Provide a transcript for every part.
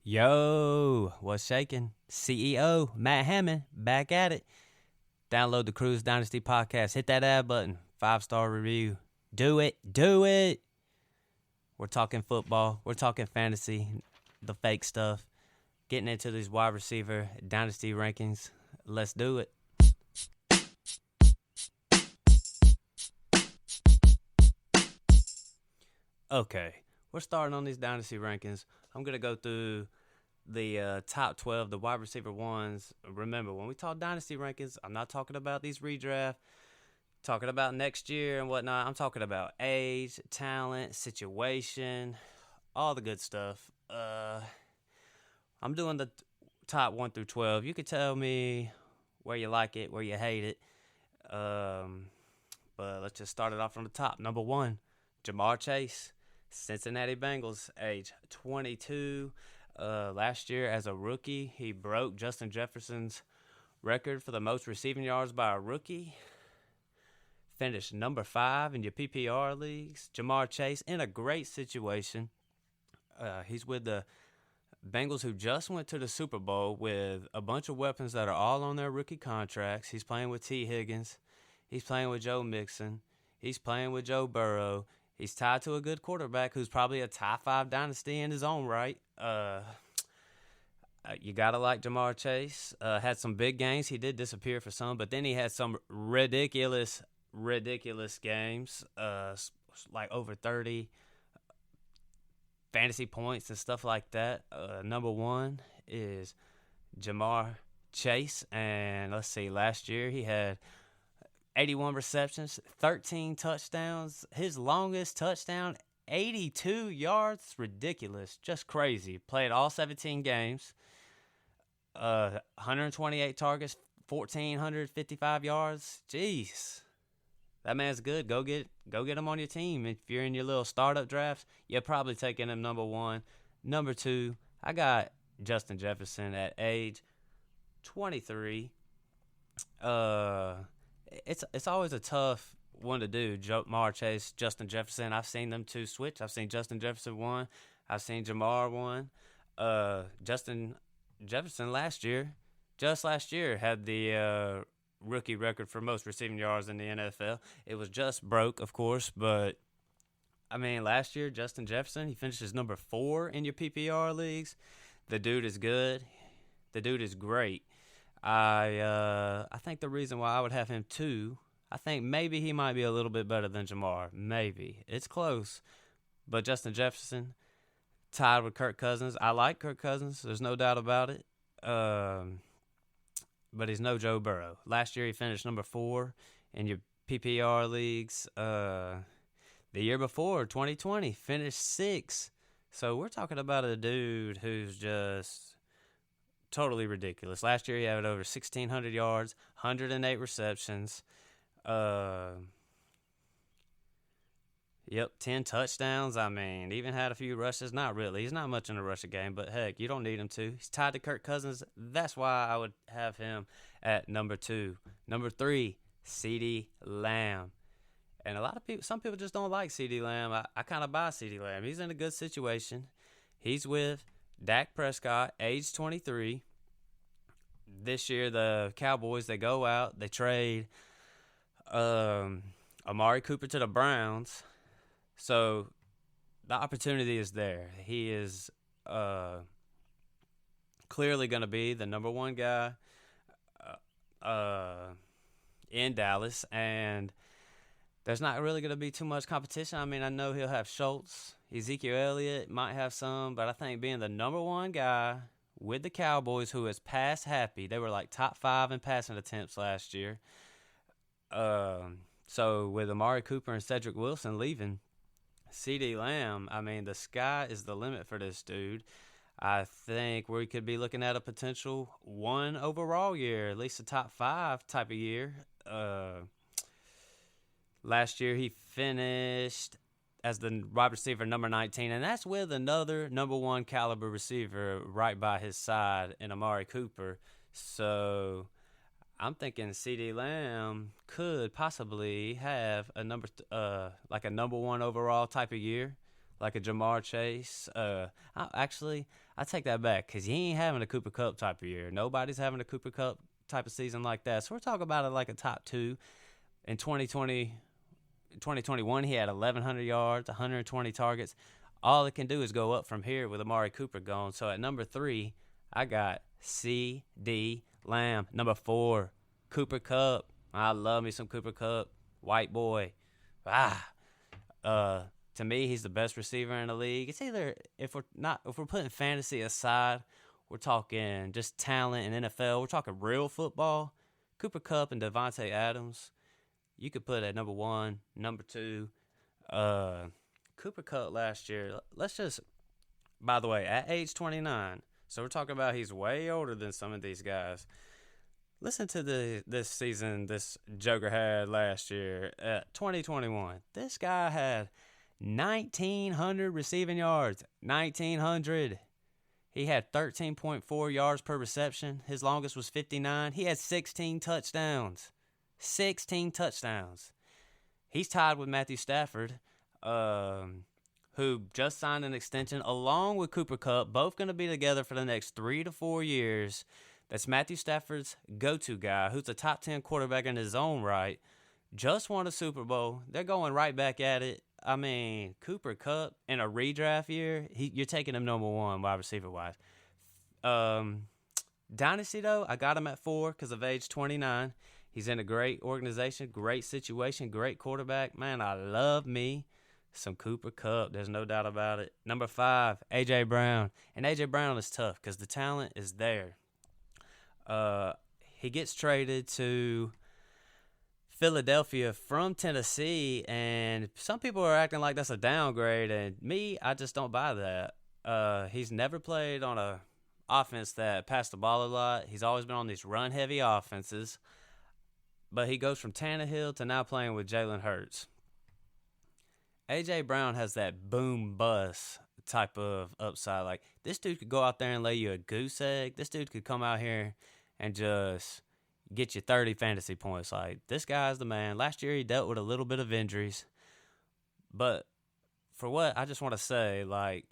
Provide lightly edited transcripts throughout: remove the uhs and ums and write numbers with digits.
Yo, what's shaking? CEO Matt Hamm back at it. Download the Cruise Dynasty podcast. Hit that ad button. 5-star review. Do it. Do it. We're talking football. We're talking fantasy, the fake stuff. Getting into these wide receiver dynasty rankings. Let's do it. Okay, we're starting on these dynasty rankings. I'm going to go through the top 12, the wide receiver ones. Remember, when we talk dynasty rankings, I'm not talking about these redraft, talking about next year and whatnot. I'm talking about age, talent, situation, all the good stuff. I'm doing the top 1 through 12. You could tell me where you like it, where you hate it. But let's just start it off from the top. Number 1, Jamar Chase, Cincinnati Bengals, age 22. Last year, as a rookie, he broke Justin Jefferson's record for the most receiving yards by a rookie. Finished number 5 in your PPR leagues. Jamar Chase in a great situation. He's with the Bengals, who just went to the Super Bowl with a bunch of weapons that are all on their rookie contracts. He's playing with T. Higgins. He's playing with Joe Mixon. He's playing with Joe Burrow. He's tied to a good quarterback who's probably a top 5 dynasty in his own right. You got to like Jamar Chase. Had some big games. He did disappear for some, but then he had some ridiculous games, like over 30 fantasy points and stuff like that. Number 1 is Jamar Chase, and let's see, last year he had 81 receptions, 13 touchdowns. His longest touchdown, 82 yards. Ridiculous. Just crazy. Played all 17 games. 128 targets, 1,455 yards. Jeez. That man's good. Go get him on your team. If you're in your little startup drafts, you're probably taking him number 1. Number 2, I got Justin Jefferson at age 23. It's always a tough one to do. Jamar Chase, Justin Jefferson. I've seen them two switch. I've seen Justin Jefferson 1. I've seen Jamar 1. Justin Jefferson last year had the rookie record for most receiving yards in the NFL. It was just broke, of course, but I mean, last year Justin Jefferson, he finishes number 4 in your PPR leagues. The dude is good. The dude is great. I think the reason why I would have him 2, I think maybe he might be a little bit better than Jamar. Maybe. It's close. But Justin Jefferson, tied with Kirk Cousins. I like Kirk Cousins. There's no doubt about it. But he's no Joe Burrow. Last year he finished number 4 in your PPR leagues. The year before, 2020, finished 6. So we're talking about a dude who's just totally ridiculous. Last year he had over 1,600 yards, 108 receptions. 10 touchdowns. I mean, even had a few rushes. Not really. He's not much in a rushing game, but heck, you don't need him to. He's tied to Kirk Cousins. That's why I would have him at number 2. Number 3, CeeDee Lamb. And some people just don't like CeeDee Lamb. I kind of buy CeeDee Lamb. He's in a good situation. He's with Dak Prescott, age 23. This year, the Cowboys, they go out, they trade Amari Cooper to the Browns. So the opportunity is there. He is clearly going to be the number 1 guy in Dallas, and there's not really going to be too much competition. I mean, I know he'll have Schultz. Ezekiel Elliott might have some, but I think being the number 1 guy with the Cowboys, who is pass happy, they were like top 5 in passing attempts last year. So with Amari Cooper and Cedric Wilson leaving, CeeDee Lamb, I mean, the sky is the limit for this dude. I think we could be looking at a potential 1 overall year, at least a top 5 type of year. Last year he finished as the wide receiver number 19, and that's with another number 1 caliber receiver right by his side in Amari Cooper. So I'm thinking CeeDee Lamb could possibly have a number 1 overall type of year, like a Jamar Chase. I take that back because he ain't having a Cooper Cup type of year. Nobody's having a Cooper Cup type of season like that. So we're talking about it like a top 2. In 2021, he had 1,100 yards, 120 targets. All it can do is go up from here with Amari Cooper gone. So at number 3, I got C.D. Lamb. Number 4, Cooper Cup. I love me some Cooper Cup. White boy. To me, he's the best receiver in the league. It's either if we're putting fantasy aside, we're talking just talent and NFL. We're talking real football. Cooper Cup and Devontae Adams. You could put at number 1, number 2. Cooper Cup last year. Let's just, by the way, at age 29. So we're talking about he's way older than some of these guys. Listen to this season this Joker had last year, 2021. This guy had 1,900 receiving yards. 1,900. He had 13.4 yards per reception. His longest was 59. He had 16 touchdowns. 16 touchdowns. He's tied with Matthew Stafford, who just signed an extension along with Cooper Cup. Both going to be together for the next 3 to 4 years. That's Matthew Stafford's go-to guy, who's a top 10 quarterback in his own right. Just won a Super Bowl. They're going right back at it. I mean, Cooper Cup in a redraft year, you're taking him number 1 wide receiver-wise. Dynasty, though, I got him at 4 because of age 29. He's in a great organization, great situation, great quarterback. Man, I love me some Cooper Cup. There's no doubt about it. Number 5, A.J. Brown. And A.J. Brown is tough because the talent is there. He gets traded to Philadelphia from Tennessee, and some people are acting like that's a downgrade, and me, I just don't buy that. He's never played on a offense that passed the ball a lot. He's always been on these run-heavy offenses, but he goes from Tannehill to now playing with Jalen Hurts. A.J. Brown has that boom-bust type of upside. Like, this dude could go out there and lay you a goose egg. This dude could come out here and just get you 30 fantasy points. Like, this guy's the man. Last year he dealt with a little bit of injuries. But for what I just want to say, like,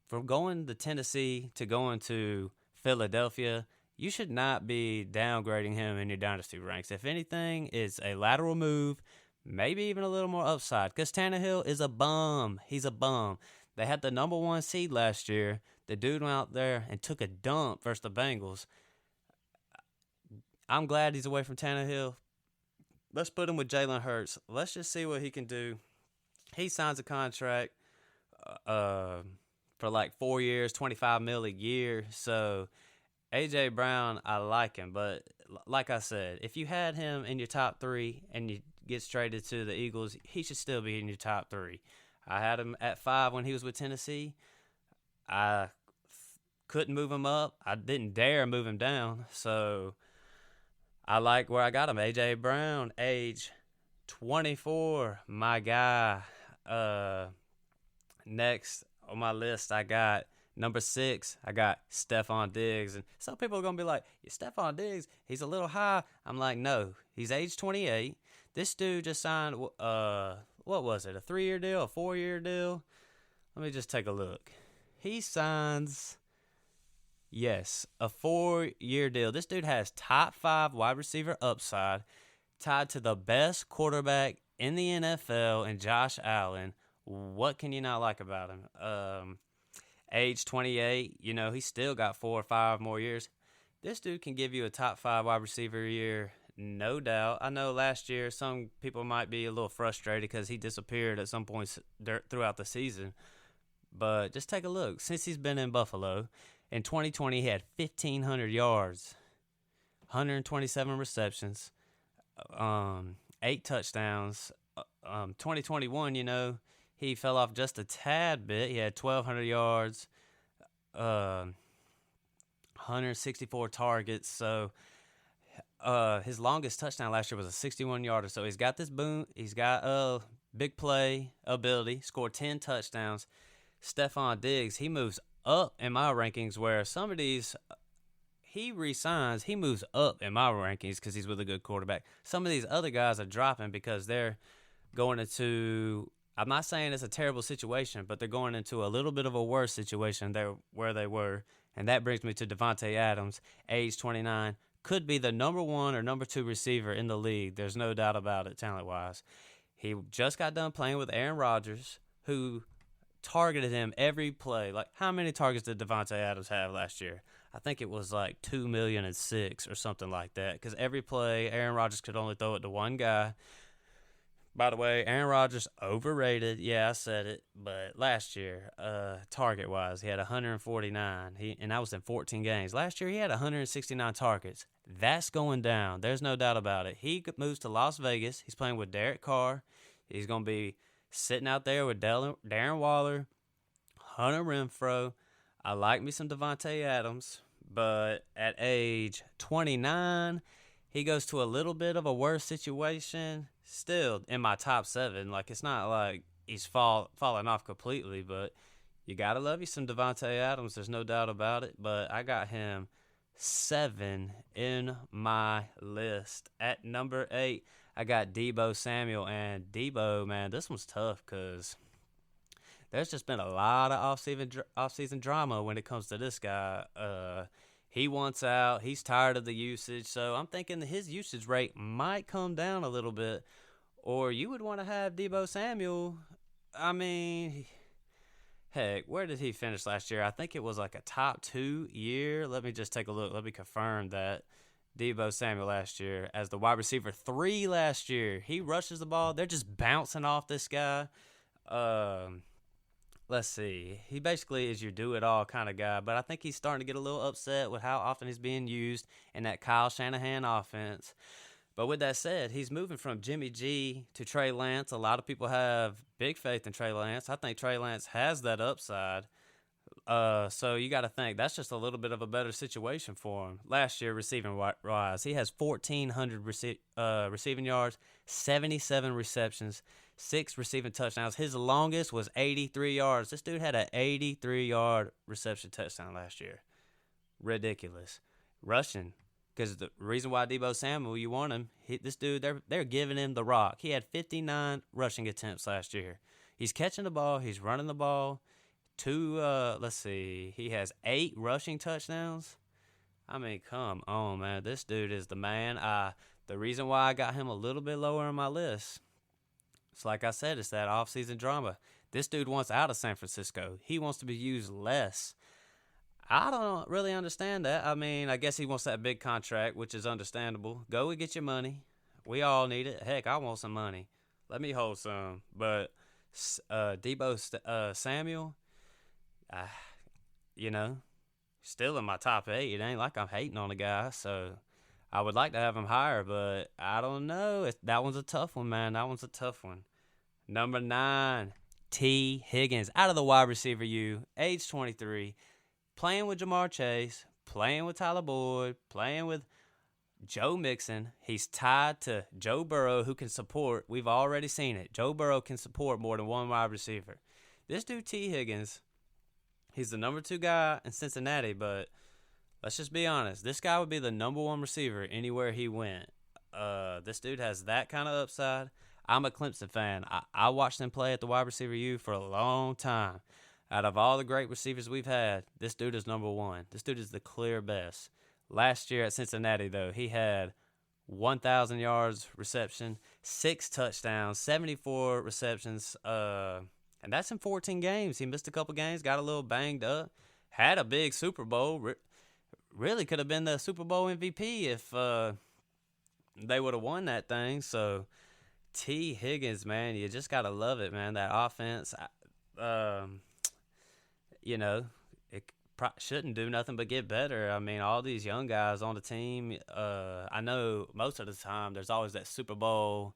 from going to Tennessee to going to Philadelphia, you should not be downgrading him in your dynasty ranks. If anything, it's a lateral move, maybe even a little more upside, because Tannehill is a bum. He's a bum. They had the number 1 seed last year. The dude went out there and took a dump versus the Bengals. I'm glad he's away from Tannehill. Let's put him with Jalen Hurts. Let's just see what he can do. He signs a contract for like 4 years, $25 million a year. So A.J. Brown, I like him. But like I said, if you had him in your top 3 and you gets traded to the Eagles, he should still be in your top 3. I had him at 5 when he was with Tennessee. I couldn't move him up. I didn't dare move him down. So I like where I got him. A.J. Brown, age 24, my guy. Next on my list, I got number 6. I got Stephon Diggs. And some people are going to be like, Stephon Diggs, he's a little high. I'm like, no, he's age 28. This dude just signed, what was it, a 3-year deal, a 4-year deal? Let me just take a look. He signs, yes, a 4-year deal. This dude has top 5 wide receiver upside, tied to the best quarterback in the NFL and Josh Allen. What can you not like about him? Age 28, he still got 4 or 5 more years. This dude can give you a top 5 wide receiver year, no doubt. I know last year some people might be a little frustrated because he disappeared at some points throughout the season. But just take a look. Since he's been in Buffalo, in 2020 he had 1,500 yards, 127 receptions, 8 touchdowns. 2021, he fell off just a tad bit. He had 1,200 yards, 164 targets. So his longest touchdown last year was a 61-yarder. So he's got this boom. He's got big play ability. Scored 10 touchdowns. Stephon Diggs, he moves up in my rankings where some of these he re-signs. He moves up in my rankings because he's with a good quarterback. Some of these other guys are dropping because they're going into I'm not saying it's a terrible situation, but they're going into a little bit of a worse situation there where they were. And that brings me to Devontae Adams, age 29, could be the number one or number two receiver in the league. There's no doubt about it, talent wise. He just got done playing with Aaron Rodgers, who targeted him every play. Like, how many targets did Devontae Adams have last year? I think it was like 2,000,006 or something like that. Because every play, Aaron Rodgers could only throw it to one guy. By the way, Aaron Rodgers overrated. Yeah, I said it. But last year, target wise, he had 149. And that was in 14 games. Last year, he had 169 targets. That's going down. There's no doubt about it. He moves to Las Vegas. He's playing with Derek Carr. He's going to be sitting out there with Darren Waller, Hunter Renfrow. I like me some Devontae Adams, but at age 29, he goes to a little bit of a worse situation. Still in my top 7. Like, it's not like he's falling off completely, but you got to love you some Devontae Adams. There's no doubt about it, but I got him 7 in my list. At number 8, I got Deebo Samuel. And Deebo, man, this one's tough because there's just been a lot of off-season drama when it comes to this guy. He wants out. He's tired of the usage. So I'm thinking his usage rate might come down a little bit. Or you would want to have Deebo Samuel. I mean, heck, where did he finish last year? I think it was like a top 2 year. Let me just take a look. Let me confirm that. Deebo Samuel last year as the wide receiver 3 last year. He rushes the ball. They're just bouncing off this guy. Let's see. He basically is your do-it-all kind of guy, but I think he's starting to get a little upset with how often he's being used in that Kyle Shanahan offense. But with that said, he's moving from Jimmy G to Trey Lance. A lot of people have big faith in Trey Lance. I think Trey Lance has that upside. So you got to think that's just a little bit of a better situation for him. Last year, receiving wise, he has 1,400 receiving yards, 77 receptions, 6 receiving touchdowns. His longest was 83 yards. This dude had an 83-yard reception touchdown last year. Ridiculous. Rushing, because the reason why Deebo Samuel, you want him, this dude, they're giving him the rock. He had 59 rushing attempts last year. He's catching the ball. He's running the ball. He has 8 rushing touchdowns. I mean, come on, man. This dude is the man. The reason why I got him a little bit lower on my list, it's like I said, it's that offseason drama. This dude wants out of San Francisco. He wants to be used less. I don't really understand that. I mean, I guess he wants that big contract, which is understandable. Go and get your money. We all need it. Heck, I want some money. Let me hold some. But Deebo Samuel, still in my top 8. It ain't like I'm hating on the guy, so I would like to have him higher, but I don't know. That one's a tough one, man. That one's a tough one. Number 9, T. Higgins, out of the wide receiver age 23, playing with Jamar Chase, playing with Tyler Boyd, playing with Joe Mixon. He's tied to Joe Burrow, who can support. We've already seen it. Joe Burrow can support more than one wide receiver. This dude, T. Higgins, he's the number 2 guy in Cincinnati, but let's just be honest. This guy would be the number 1 receiver anywhere he went. This dude has that kind of upside. I'm a Clemson fan. I watched him play at the wide receiver U for a long time. Out of all the great receivers we've had, this dude is number 1. This dude is the clear best. Last year at Cincinnati, though, he had 1,000 yards reception, 6 touchdowns, 74 receptions, and that's in 14 games. He missed a couple games, got a little banged up, had a big Super Bowl. Really could have been the Super Bowl MVP if they would have won that thing. So, T. Higgins, man, you just got to love it, man. That offense, it shouldn't do nothing but get better. I mean, all these young guys on the team, I know most of the time there's always that Super Bowl,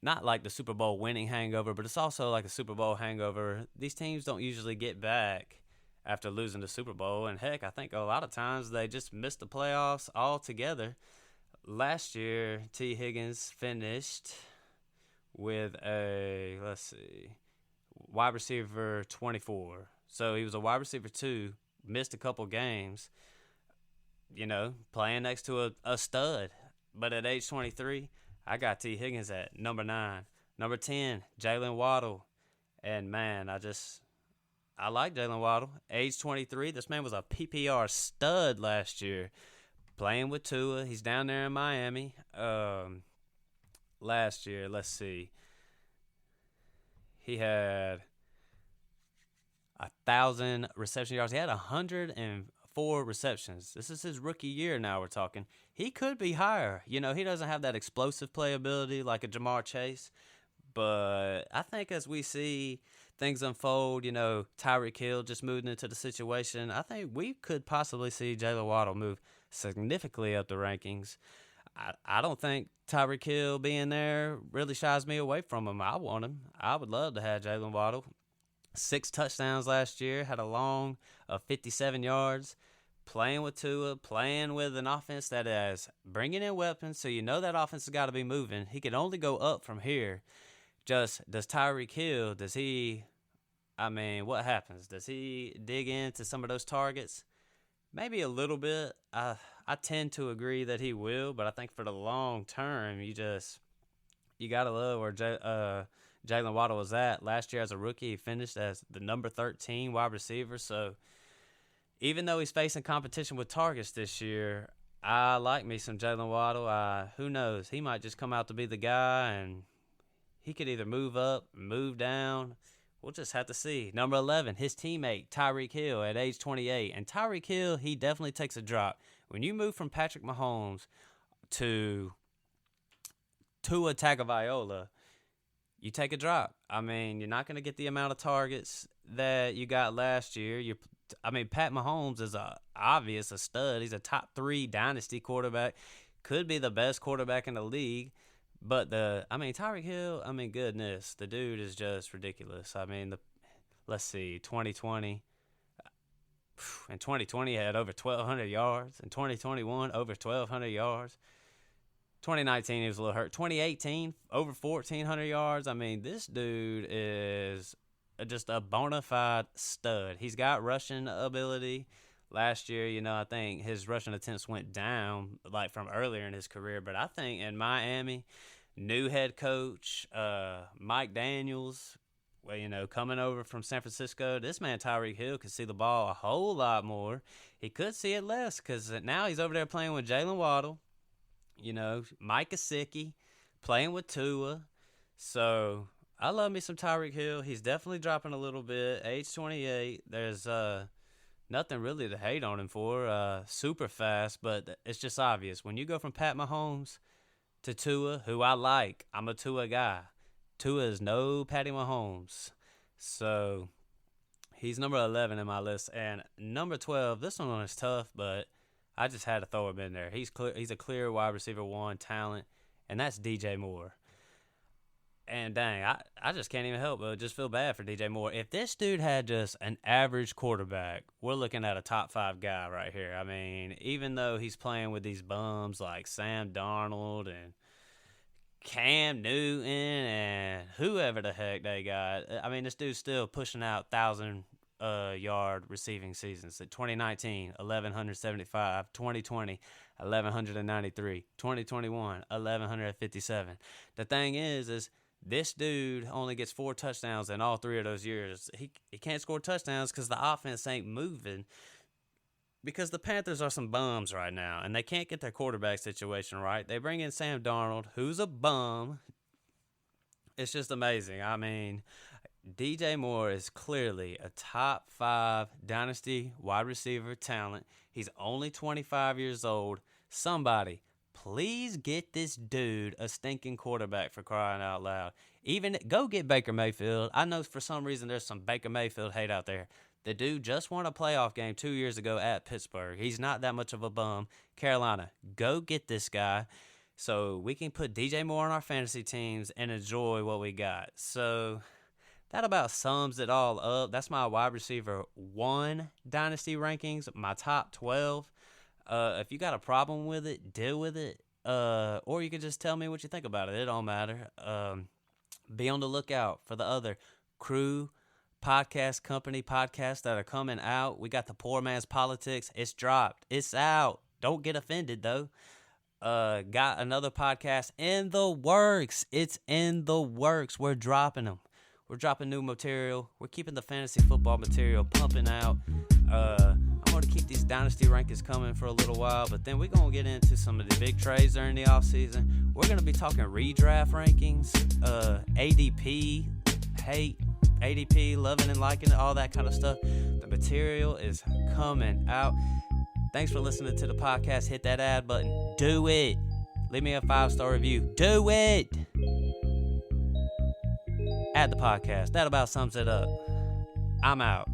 not like the Super Bowl winning hangover, but it's also like a Super Bowl hangover. These teams don't usually get back after losing the Super Bowl. And heck, I think a lot of times they just miss the playoffs altogether. Last year, T. Higgins finished with wide receiver 24. So he was a wide receiver 2, missed a couple games, playing next to a stud. But at age 23, I got T. Higgins at number 9. Number 10, Jalen Waddle. And, man, I like Jalen Waddle. Age 23, this man was a PPR stud last year. Playing with Tua. He's down there in Miami. Last year, let's see. He had 1,000 reception yards. He had 104 receptions. This is his rookie year now we're talking. He could be higher. He doesn't have that explosive playability like a Jamar Chase. But I think as we see things unfold, Tyreek Hill just moving into the situation, I think we could possibly see Jalen Waddle move significantly up the rankings. I don't think Tyreek Hill being there really shies me away from him. I want him. I would love to have Jalen Waddle. 6 touchdowns last year, had a long of 57 yards. Playing with Tua, playing with an offense that is bringing in weapons, so that offense has got to be moving. He can only go up from here. Does Tyreek Hill, what happens? Does he dig into some of those targets? Maybe a little bit. I tend to agree that he will, but I think for the long term, you got to love where Jalen Waddle was at. Last year as a rookie, he finished as the number 13 wide receiver. So even though he's facing competition with targets this year, I like me some Jalen Waddle. Who knows? He might just come out to be the guy, and he could either move up, move down. We'll just have to see. Number 11, his teammate, Tyreek Hill, at age 28. And Tyreek Hill, he definitely takes a drop. When you move from Patrick Mahomes to Tua Tagovailoa, you take a drop. You're not going to get the amount of targets that you got last year. Pat Mahomes is a stud. He's a top 3 dynasty quarterback. Could be the best quarterback in the league. But Tyreek Hill, goodness, the dude is just ridiculous. Let's see, 2020. In 2020, he had over 1,200 yards. In 2021, over 1,200 yards. 2019, he was a little hurt. 2018, over 1,400 yards. This dude is just a bona fide stud. He's got rushing ability. Last year, I think his rushing attempts went down from earlier in his career. But I think in Miami, new head coach, Mike Daniels, coming over from San Francisco, this man Tyreek Hill could see the ball a whole lot more. He could see it less because now he's over there playing with Jalen Waddle, Mike Gesicki, playing with Tua. So I love me some Tyreek Hill. He's definitely dropping a little bit. Age 28, there's nothing really to hate on him for. Super fast, but it's just obvious. When you go from Pat Mahomes to Tua, who I like, I'm a Tua guy. Tua is no Patty Mahomes. So he's number 11 in my list. And number 12, this one is tough, but I just had to throw him in there. He's a clear wide receiver 1 talent, and that's DJ Moore. And dang, I just can't even help but just feel bad for DJ Moore. If this dude had just an average quarterback, we're looking at a top 5 guy right here. Even though he's playing with these bums like Sam Darnold and Cam Newton and whoever the heck they got, this dude's still pushing out 1,000-yard receiving seasons. In 2019, 1,175. 2020, 1,193. 2021, 1,157. The thing is this dude only gets 4 touchdowns in all 3 of those years. He can't score touchdowns because the offense ain't moving. Because the Panthers are some bums right now, and they can't get their quarterback situation right. They bring in Sam Darnold, who's a bum. It's just amazing. DJ Moore is clearly a top 5 dynasty wide receiver talent. He's only 25 years old. Somebody, please get this dude a stinking quarterback, for crying out loud. Even go get Baker Mayfield. I know for some reason there's some Baker Mayfield hate out there. The dude just won a playoff game 2 years ago at Pittsburgh. He's not that much of a bum. Carolina, go get this guy so we can put DJ Moore on our fantasy teams and enjoy what we got. So that about sums it all up. That's my wide receiver 1 dynasty rankings, my top 12. If you got a problem with it, deal with it. Or you can just tell me what you think about it. It don't matter. Be on the lookout for the other crew company podcasts that are coming out. We got the Poor Man's Politics. It's dropped. It's out. Don't get offended, though. got another podcast in the works. It's in the works. We're dropping them. We're dropping new material. We're keeping the fantasy football material pumping out. I'm going to keep these Dynasty rankings coming for a little while, but then we're going to get into some of the big trades during the offseason. We're going to be talking redraft rankings, ADP, hate, ADP, loving and liking it, all that kind of stuff. The material is coming out. Thanks for listening to the podcast. Hit that ad button. Do it. Leave me a 5-star review. Do it. Add the podcast. That about sums it up. I'm out.